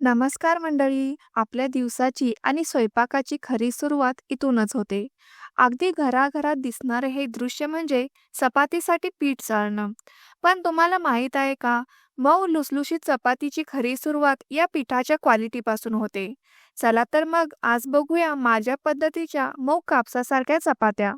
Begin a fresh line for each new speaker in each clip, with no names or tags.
नमस्कार मंडळी. आपल्या दिवसाची आणि स्वयंपाकाची खरी सुरुवात इथूनच होते. अगदी घराघरात दिसणारे हे दृश्य म्हणजे चपातीसाठी पीठ चाळणं. पण तुम्हाला माहित आहे का, मऊ लुसलुशीत चपातीची खरी सुरुवात या पिठाच्या क्वालिटीपासून होते. चला तर मग आज बघूया माझ्या पद्धतीच्या मऊ कापसासारख्या चपात्या.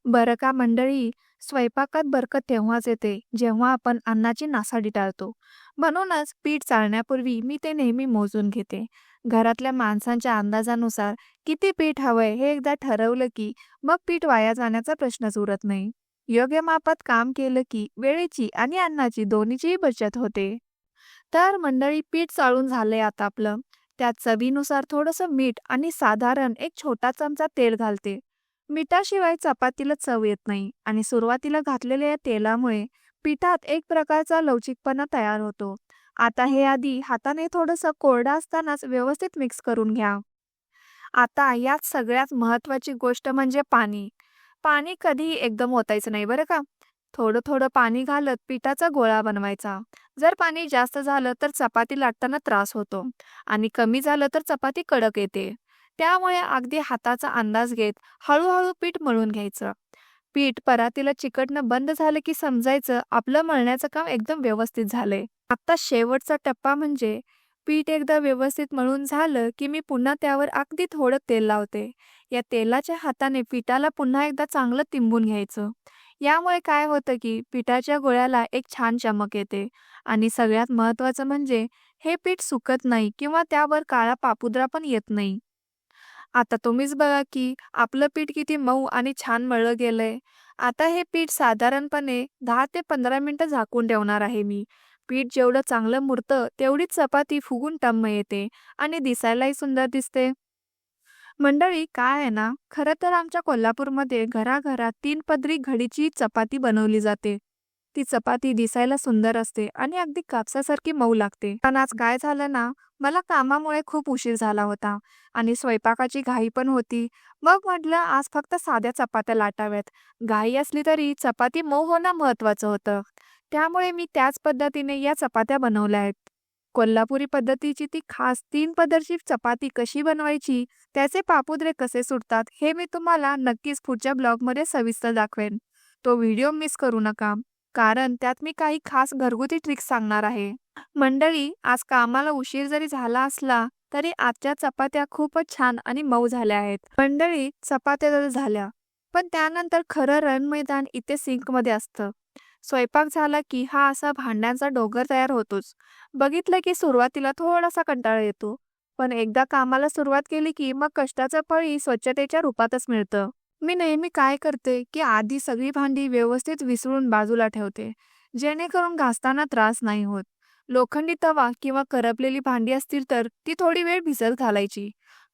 बरं का मंडळी, स्वयंपाकात बरकत तेव्हाच येते जेव्हा आपण अन्नाची नासाडी टाळतो. म्हणूनच पीठ चाळण्यापूर्वी मी ते नेहमी मोजून घेते. घरातल्या माणसांच्या अंदाजानुसार किती पीठ हवंय हे एकदा ठरवलं की मग पीठ वाया जाण्याचा प्रश्नच उरत नाही. योग्य मापात काम केलं की वेळेची आणि अन्नाची दोन्हीचीही बचत होते. तर मंडळी, पीठ चाळून झालंय आता आपलं. त्यात चवीनुसार थोडंसं मीठ आणि साधारण एक छोटा चमचा तेल घालते. मिठाशिवाय चपातीला चव येत नाही आणि सुरुवातीला घातलेल्या या तेलामुळे पिठात एक प्रकारचा लवचिकपणा तयार होतो. आता हे आधी हाताने थोडंसं कोरडं असतानाच व्यवस्थित मिक्स करून घ्या. आता यात सगळ्यात महत्त्वाची गोष्ट म्हणजे पाणी. पाणी कधीही एकदम ओतायचं नाही बरं का. थोडं थोडं पाणी घालत पिठाचा गोळा बनवायचा. जर पाणी जास्त झालं तर चपाती लाटताना त्रास होतो आणि कमी झालं तर चपाती कडक येते. त्यामुळे अगदी हाताचा अंदाज घेत हळूहळू पीठ मळून घ्यायचं. पीठ परातीला चिकटणं बंद झालं की समजायचं आपलं मळण्याचं काम एकदम व्यवस्थित झालंय. आता शेवटचा टप्पा म्हणजे पीठ एकदा व्यवस्थित मळून झालं की मी पुन्हा त्यावर अगदी थोडं तेल लावते. या तेलाच्या हाताने पिठाला पुन्हा एकदा चांगलं तिंबून घ्यायचं. यामुळे काय होतं की पिठाच्या गोळ्याला एक छान चमक येते आणि सगळ्यात महत्त्वाचं म्हणजे हे पीठ सुकत नाही किंवा त्यावर काळा पापुद्रा पण येत नाही. आता तुम्हीच बघा की आपलं पीठ किती मऊ आणि छान मळलं गेलंय. आता हे पीठ साधारणपणे 10 ते 15 मिनिटं झाकून ठेवणार आहे मी. पीठ जेवढं चांगलं मुरतं तेवढीच चपाती फुगून टम्म येते आणि दिसायलाही सुंदर दिसते. मंडळी, काय आहे ना, खरं तर आमच्या कोल्हापूरमध्ये घराघरात 3 पदरी घडीची चपाती बनवली जाते. ती चपाती दिसायला सुंदर असते आणि अगदी कापसासारखी मऊ लागते. पण आज काय झालं ना, मला कामामुळे खूप उशीर झाला होता आणि स्वयंपाकाची घाई पण होती. मग म्हटलं आज फक्त साध्या चपात्या लाटाव्यात. घाई असली तरी चपाती मऊ होणं महत्वाचं होतं. त्यामुळे मी त्याच पद्धतीने या चपात्या बनवल्या आहेत. कोल्हापुरी पद्धतीची ती खास 3 पदरची चपाती कशी बनवायची, त्याचे पापुद्रे कसे सुटतात, हे मी तुम्हाला नक्कीच पुढच्या ब्लॉगमध्ये सविस्तर दाखवेन. तो व्हिडिओ मिस करू नका, कारण त्यात मी काही खास घरगुती ट्रिक्स सांगणार आहे. मंडळी, आज कामाला उशीर जरी झाला असला तरी आजच्या चपात्या खूपच छान आणि मऊ झाल्या आहेत. मंडळी, चपात्या तर झाल्या, पण त्यानंतर खरं रणमैदान इथे सिंकमध्ये असतं. स्वयंपाक झाला की हा असा भांड्यांचा डोंगर तयार होतोच. बघितलं की सुरुवातीला थोडासा कंटाळा येतो, पण एकदा कामाला सुरुवात केली की मग कष्टाचं फळही स्वच्छतेच्या रूपातच मिळतं. मी नेहमी काय करते की आधी सगळी भांडी व्यवस्थित विसळून बाजूला ठेवते, जेणेकरून घासताना त्रास नाही होत. लोखंडी तवा किंवा करपलेली भांडी असतील तर ती थोडी वेळ भिजत घालायची.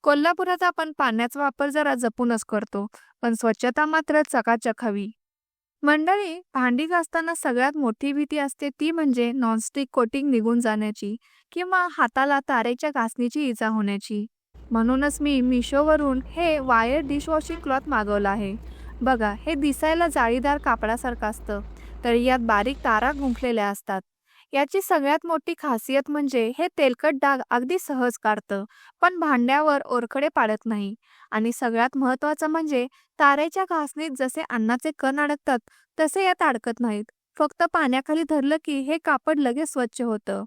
कोल्हापुरात आपण पाण्याचा वापर जरा जपूनच करतो, पण स्वच्छता मात्र चकाचक हवी. मंडळी, भांडी घासताना सगळ्यात मोठी भीती असते ती म्हणजे नॉनस्टिक कोटिंग निघून जाण्याची किंवा हाताला तारेच्या घासणीची इजा होण्याची. म्हणूनच मी मिशोवरून हे वायर डिशवॉशिंग क्लॉथ मागवलं आहे. बघा, हे दिसायला जाळीदार कापडासारखं असतं, तर यात बारीक तारा गुंफलेल्या असतात. याची सगळ्यात मोठी खासियत म्हणजे हे तेलकट डाग अगदी सहज काढतं, पण भांड्यावर ओरखडे पाडत नाही. आणि सगळ्यात महत्त्वाचं म्हणजे तारेच्या घासणीत जसे अन्नाचे कण अडकतात तसे यात अडकत नाहीत. फक्त पाण्याखाली धरलं की हे कापड लगेच स्वच्छ होतं.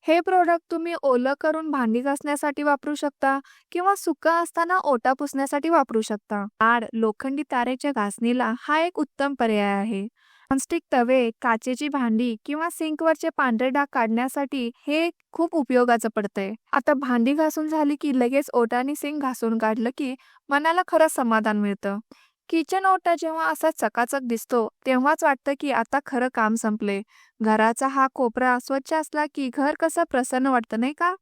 हे प्रोडक्ट तुम्ही ओलं करून भांडी घासण्यासाठी वापरू शकता किंवा सुकं असताना ओटा पुसण्यासाठी वापरू शकता. लोखंडी तारेच्या घासणीला हा एक उत्तम पर्याय आहे. नॉनस्टिक तवे, काचेची भांडी किंवा सिंकवरचे पांढरे डाग काढण्यासाठी हे खूप उपयोगाचं पडतंय. आता भांडी घासून झाली की लगेच ओटा आणि सिंक घासून काढलं की मनाला खरं समाधान मिळतं. किचन ओटा जेव्हा असा चकाचक दिसतो तेव्हाच वाटतं की आता खरं काम संपले. घराचा हा कोपरा स्वच्छ असला की घर कसं प्रसन्न वाटतं नाही का?